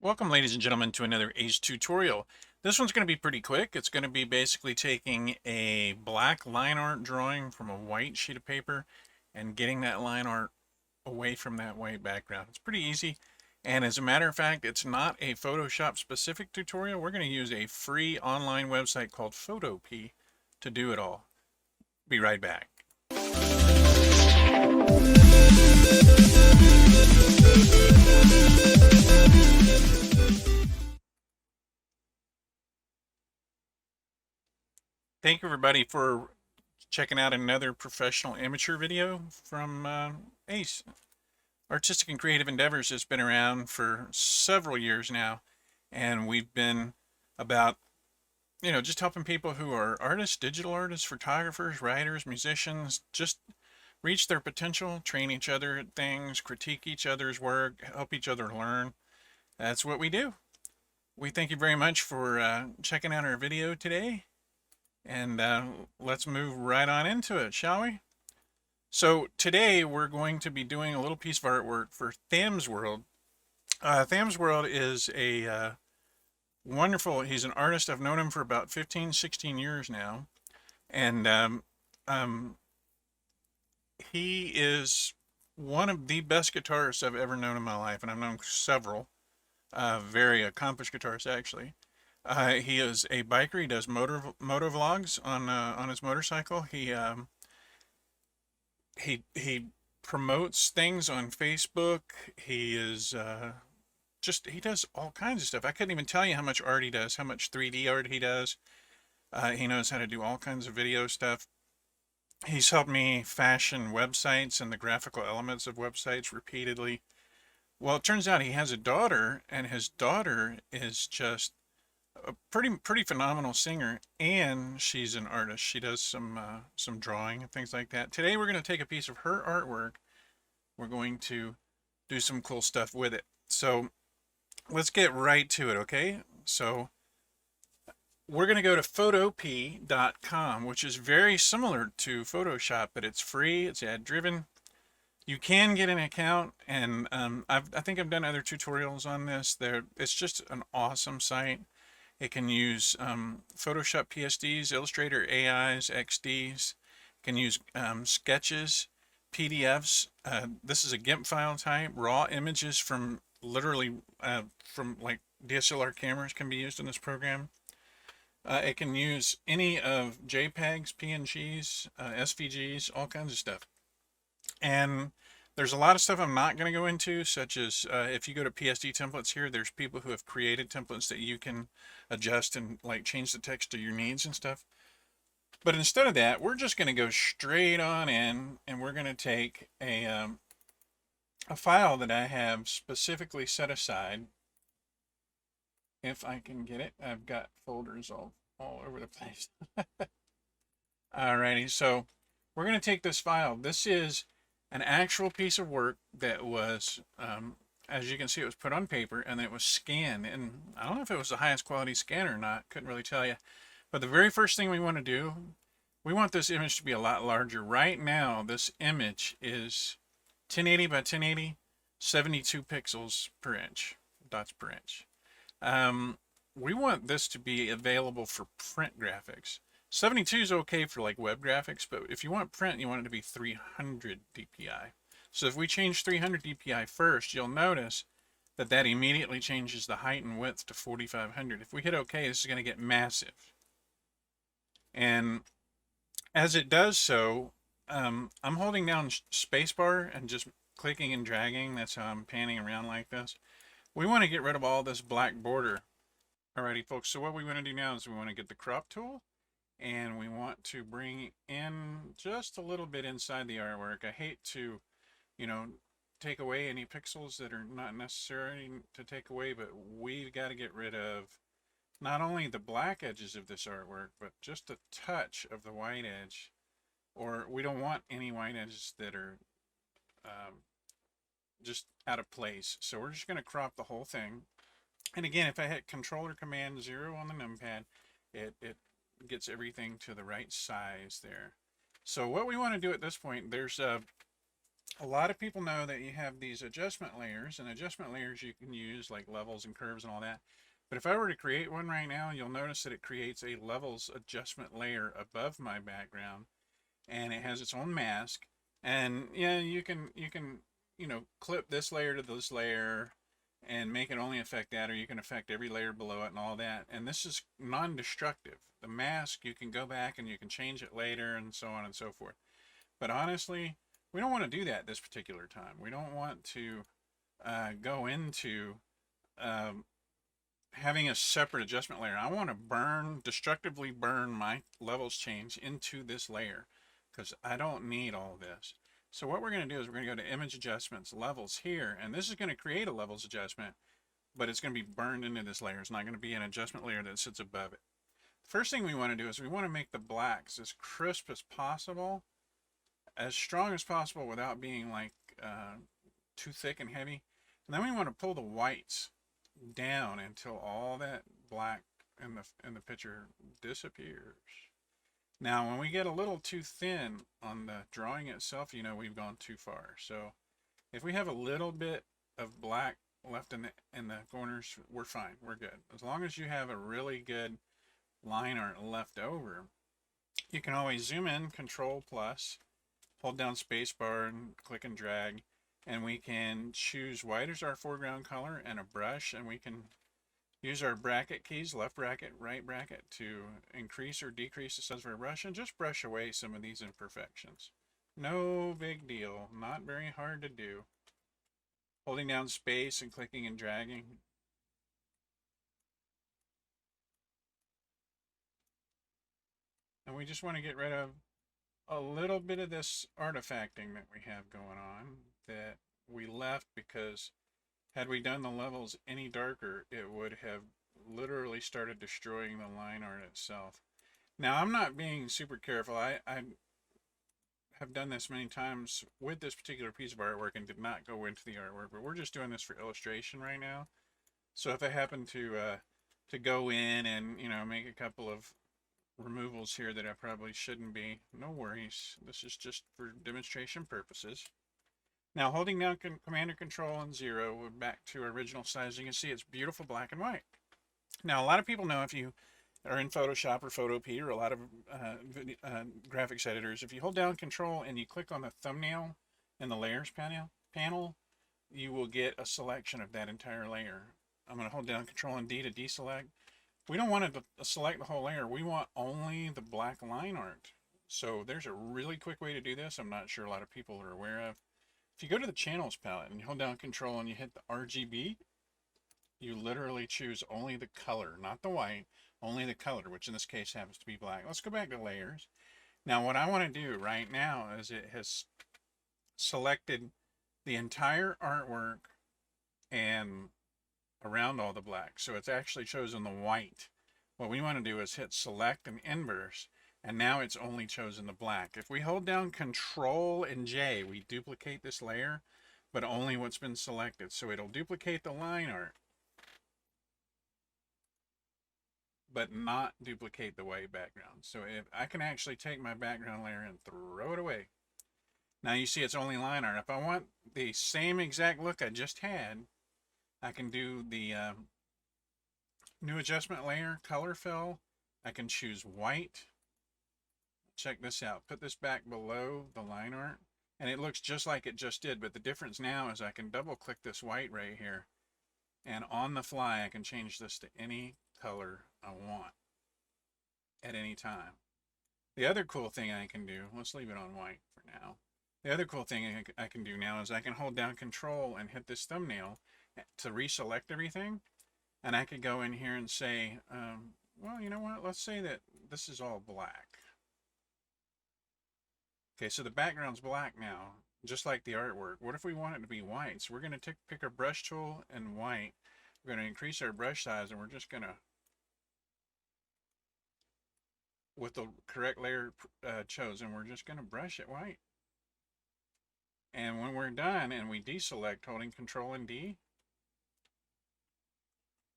Welcome, ladies and gentlemen, to another ACE tutorial. This one's going to be pretty quick. It's going to be basically taking a black line art drawing from a white sheet of paper and getting that line art away from that white background. It's pretty easy. And as a matter of fact, it's not a Photoshop specific tutorial. We're going to use a free online website called Photopea to do it all. Be right back. Thank you, everybody, for checking out another professional amateur video from ACE. Artistic and Creative Endeavors has been around for several years now, and we've been about, just helping people who are artists, digital artists, photographers, writers, musicians, just reach their potential, train each other at things, critique each other's work, help each other learn. That's what we do. We thank you very much for checking out our video today, and let's move right on into it, shall we? So today we're going to be doing a little piece of artwork for THAMSWORLD. THAMSWORLD is a wonderful, he's an artist. I've known him for about 15, 16 years now. And he is one of the best guitarists I've ever known in my life. And I've known several very accomplished guitarists, actually. He is a biker. He does moto vlogs on his motorcycle. He promotes things on Facebook. He is he does all kinds of stuff. I couldn't even tell you how much art he does, how much 3D art he does. He knows how to do all kinds of video stuff. He's helped me fashion websites and the graphical elements of websites repeatedly. Well, it turns out he has a daughter, and his daughter is just a pretty phenomenal singer, and she's an artist. She does some drawing and things like that. Today we're going to take a piece of her artwork. We're going to do some cool stuff with it. So let's get right to it, okay? So we're going to go to photopea.com, which is very similar to Photoshop, but it's free, it's ad driven. You can get an account, and I think I've done other tutorials on this. It's just an awesome site. It can use Photoshop PSDs, Illustrator AIs, XDs. It can use sketches, PDFs. This is a GIMP file type. Raw images from literally from like DSLR cameras can be used in this program. It can use any of JPEGs, PNGs, SVGs, all kinds of stuff. And there's a lot of stuff I'm not going to go into, such as if you go to PSD templates here, there's people who have created templates that you can adjust and like change the text to your needs and stuff. But instead of that, we're just going to go straight on in, and we're going to take a file that I have specifically set aside. If I can get it, I've got folders all over the place. Alrighty, so we're going to take this file. This is an actual piece of work that was, as you can see, it was put on paper and then it was scanned. And I don't know if it was the highest quality scan or not, couldn't really tell you. But the very first thing we want to do, we want this image to be a lot larger. Right now, this image is 1080 by 1080, 72 pixels per inch, dots per inch. We want this to be available for print graphics. 72 is okay for like web graphics, but if you want print, you want it to be 300 dpi. So if we change 300 dpi first, you'll notice that that immediately changes the height and width to 4500. If we hit OK, this is going to get massive. And as it does so, I'm holding down spacebar and just clicking and dragging. That's how I'm panning around like this. We want to get rid of all this black border. Alrighty, folks, so what we want to do now is we want to get the crop tool, and we want to bring in just a little bit inside the artwork. I hate to, take away any pixels that are not necessary to take away, but we've got to get rid of not only the black edges of this artwork, but just a touch of the white edge. Or we don't want any white edges that are just out of place. So we're just going to crop the whole thing. And again, if I hit Control or Command 0 on the numpad, it gets everything to the right size there. So what we want to do at this point, there's A lot of people know that you have these adjustment layers, and adjustment layers you can use like levels and curves and all that. But if I were to create one right now, you'll notice that it creates a levels adjustment layer above my background, and it has its own mask. And yeah, you can clip this layer to this layer and make it only affect that, or you can affect every layer below it and all that. And this is non-destructive. The mask, you can go back and you can change it later and so on and so forth. But honestly, we don't want to do that this particular time. We don't want to go into um, having a separate adjustment layer. I want to destructively burn my levels change into this layer because I don't need all this. So what we're going to do is we're going to go to image adjustments, levels here, and this is going to create a levels adjustment, but it's going to be burned into this layer. It's not going to be an adjustment layer that sits above it. The first thing we want to do is we want to make the blacks as crisp as possible, as strong as possible without being like too thick and heavy. And then we want to pull the whites down until all that black in the picture disappears. Now, when we get a little too thin on the drawing itself, you know we've gone too far. So if we have a little bit of black left in the corners, we're fine. We're good. As long as you have a really good line art left over, you can always zoom in, Control plus, hold down spacebar and click and drag, and we can choose white as our foreground color and a brush, and we can use our bracket keys, left bracket, right bracket, to increase or decrease the size of our brush and just brush away some of these imperfections. No big deal, not very hard to do. Holding down space and clicking and dragging. And we just want to get rid of a little bit of this artifacting that we have going on that we left because had we done the levels any darker, it would have literally started destroying the line art itself. Now, I'm not being super careful. I have done this many times with this particular piece of artwork and did not go into the artwork, but we're just doing this for illustration right now. So if I happen to go in and make a couple of removals here that I probably shouldn't be, no worries. This is just for demonstration purposes. Now, holding down Command or Control and 0, we're back to our original size. You can see it's beautiful black and white. Now, a lot of people know, if you are in Photoshop or Photopea or a lot of graphics editors, if you hold down Control and you click on the thumbnail in the Layers panel, you will get a selection of that entire layer. I'm going to hold down Control and D to deselect. We don't want to select the whole layer. We want only the black line art. So there's a really quick way to do this. I'm not sure a lot of people are aware of. If you go to the channels palette and you hold down Control and you hit the RGB, you literally choose only the color, not the white, only the color, which in this case happens to be black. Let's go back to layers. Now what I want to do right now is it has selected the entire artwork and around all the black. So it's actually chosen the white. What we want to do is hit select and inverse, and now it's only chosen the black. If we hold down Control and J, we duplicate this layer, but only what's been selected. So it'll duplicate the line art, but not duplicate the white background. So if I can actually take my background layer and throw it away. Now you see it's only line art. If I want the same exact look I just had, I can do the new adjustment layer, color fill. I can choose white. Check this out. Put this back below the line art, and it looks just like it just did, but the difference now is I can double click this white right here, and on the fly I can change this to any color I want at any time. The other cool thing I can do, let's leave it on white for now. The other cool thing I can do now is I can hold down Control and hit this thumbnail to reselect everything, and I could go in here and say, well, you know what, let's say that this is all black. Okay, so the background's black now, just like the artwork. What if we want it to be white? So we're going to pick our brush tool and white. We're going to increase our brush size, and we're just going to, with the correct layer chosen, we're just going to brush it white. And when we're done and we deselect holding Control and D,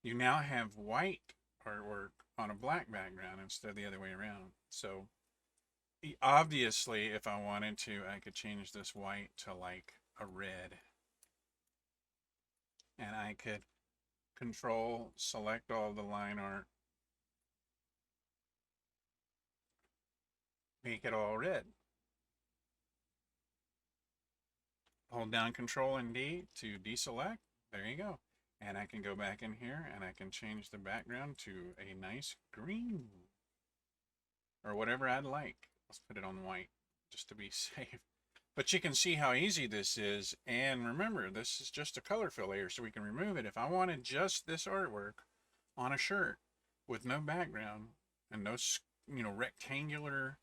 you now have white artwork on a black background instead of the other way around. So Obviously, if I wanted to, I could change this white to like a red, and I could control select all the line art, make it all red. Hold down Control and D to deselect. There you go. And I can go back in here and I can change the background to a nice green or whatever I'd like. Let's put it on white just to be safe. But you can see how easy this is. And remember, this is just a color fill layer, so we can remove it. If I wanted just this artwork on a shirt with no background and no, rectangular,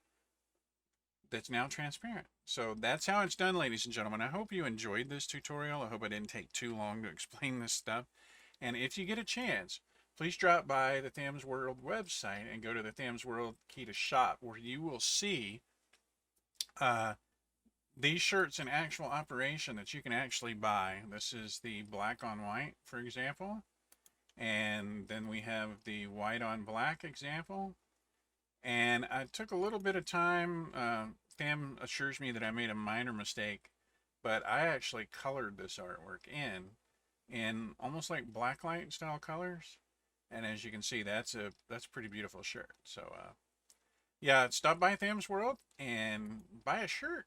that's now transparent. So that's how it's done, ladies and gentlemen. I hope you enjoyed this tutorial. I hope I didn't take too long to explain this stuff. And if you get a chance, please drop by the THAMSWORLD website and go to the THAMSWORLD key to shop, where you will see these shirts in actual operation that you can actually buy. This is the black on white, for example. And then we have the white on black example. And I took a little bit of time. Tham assures me that I made a minor mistake, but I actually colored this artwork in almost like blacklight style colors. And as you can see, that's a pretty beautiful shirt. So yeah, stop by THAMSWORLD and buy a shirt.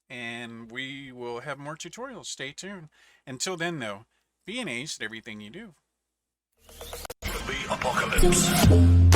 And we will have more tutorials. Stay tuned. Until then, though, be an ace at everything you do. The apocalypse.